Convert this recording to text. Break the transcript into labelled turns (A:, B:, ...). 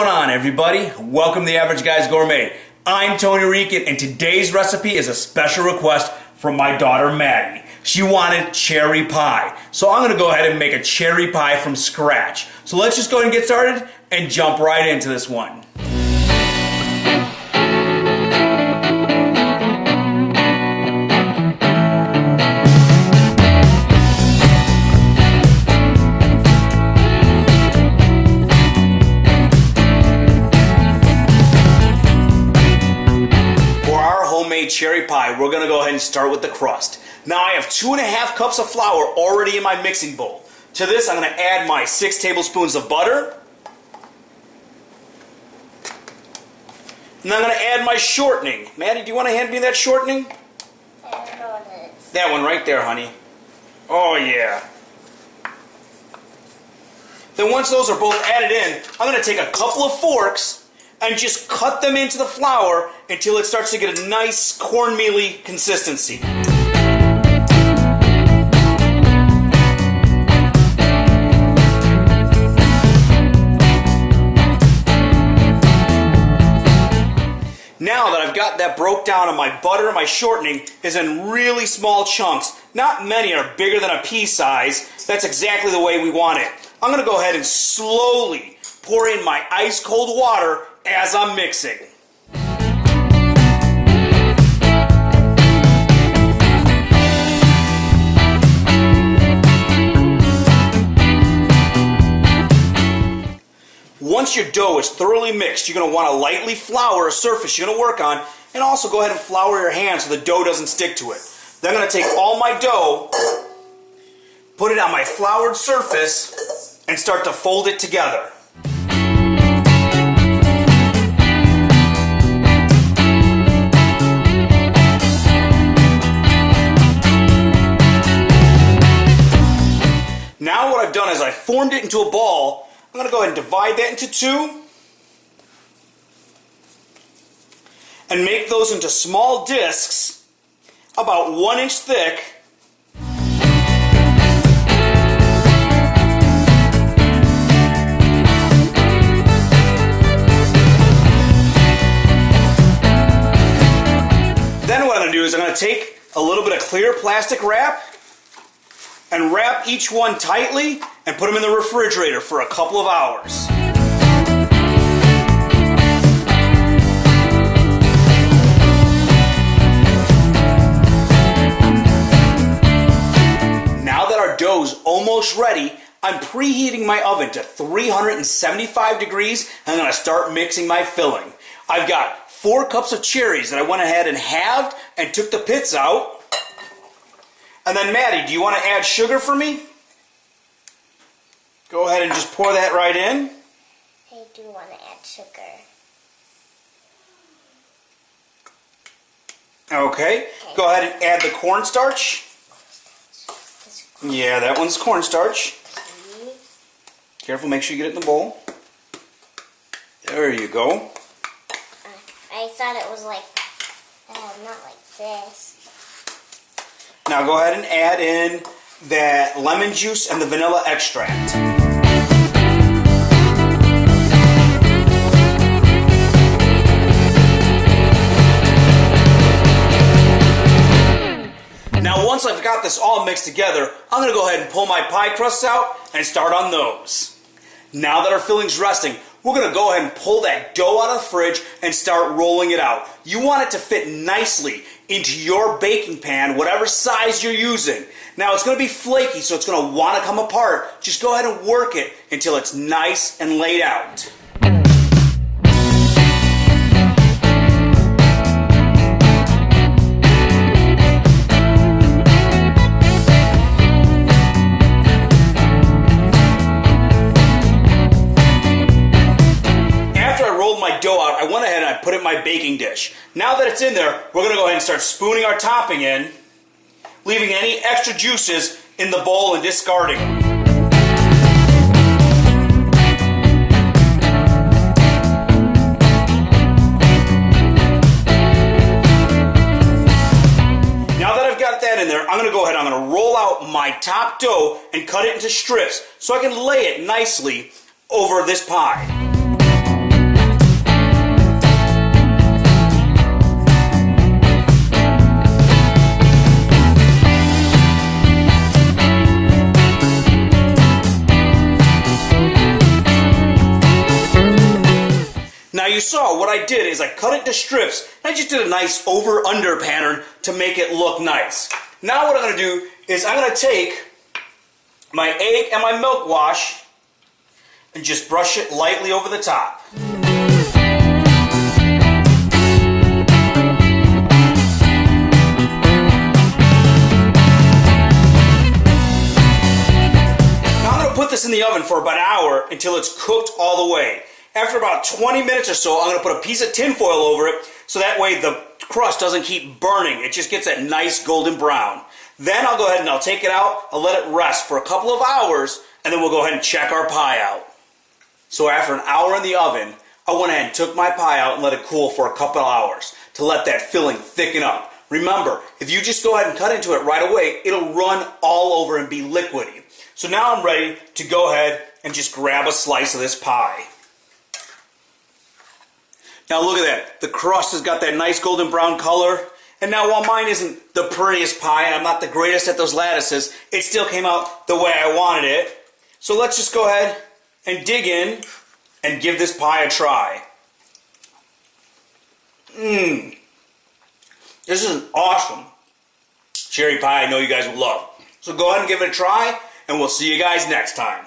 A: What's going on, everybody? Welcome to the Average Guy's Gourmet. I'm Tony Rican, and today's recipe is a special request from my daughter Maddie. She wanted cherry pie, so I'm going to go ahead and make a cherry pie from scratch. So let's just go ahead and get started and jump right into this one. Cherry pie, we're going to go ahead and start with the crust. Now I have 2.5 cups of flour already in my mixing bowl. To this I'm going to add my 6 tablespoons of butter. And I'm going to add my shortening. Maddie, do you want to hand me that shortening? That one right there, honey. Oh yeah. Then once those are both added in, I'm going to take a couple of forks and just cut them into the flour until it starts to get a nice cornmealy consistency. Now that I've got that broke down and my butter and my shortening is in really small chunks, not many are bigger than a pea size, that's exactly the way we want it. I'm going to go ahead and slowly pour in my ice cold water as I'm mixing. Once your dough is thoroughly mixed, you're going to want to lightly flour a surface you're going to work on, and also go ahead and flour your hands so the dough doesn't stick to it. Then I'm going to take all my dough, put it on my floured surface, and start to fold it together. Now what I've done is I formed it into a ball. I'm going to go ahead and divide that into 2 and make those into small discs about 1 inch thick. Then what I'm going to do is I'm going to take a little bit of clear plastic wrap and wrap each one tightly and put them in the refrigerator for a couple of hours. Now that our dough's almost ready, I'm preheating my oven to 375 degrees and I'm going to start mixing my filling. I've got 4 cups of cherries that I went ahead and halved and took the pits out. And then Maddie, do you want to add sugar for me? Go ahead and just pour that right in.
B: I do want to add sugar.
A: Okay. Go ahead and add the cornstarch. Yeah, that one's cornstarch. Careful, make sure you get it in the bowl. There you go.
B: I thought it was like, not like this.
A: Now go ahead and add in that lemon juice and the vanilla extract. Now once I've got this all mixed together, I'm going to go ahead and pull my pie crusts out and start on those. Now that our filling's resting, we're going to go ahead and pull that dough out of the fridge and start rolling it out. You want it to fit nicely into your baking pan, whatever size you're using. Now it's going to be flaky, so it's going to want to come apart. Just go ahead and work it until it's nice and laid out. My dough out, I went ahead and I put it in my baking dish. Now that it's in there, we're going to go ahead and start spooning our topping in, leaving any extra juices in the bowl and discarding them. Now that I've got that in there, I'm going to go ahead and I'm going to roll out my top dough and cut it into strips so I can lay it nicely over this pie. you saw what I did is I cut it into strips, and I just did a nice over-under pattern to make it look nice. Now what I'm going to do is I'm going to take my egg and my milk wash and just brush it lightly over the top. Put this in the oven for about an hour until it's cooked all the way. After about 20 minutes or so, I'm going to put a piece of tin foil over it so that way the crust doesn't keep burning. It just gets that nice golden brown. Then I'll go ahead and I'll take it out, I'll let it rest for a couple of hours, and then we'll go ahead and check our pie out. So after an hour in the oven, I went ahead and took my pie out and let it cool for a couple of hours to let that filling thicken up. Remember, if you just go ahead and cut into it right away, it'll run all over and be liquidy. So now I'm ready to go ahead and just grab a slice of this pie. Now look at that. The crust has got that nice golden brown color. And now while mine isn't the prettiest pie, and I'm not the greatest at those lattices, it still came out the way I wanted it. So let's just go ahead and dig in and give this pie a try. This is an awesome cherry pie I know you guys will love. So go ahead and give it a try, and we'll see you guys next time.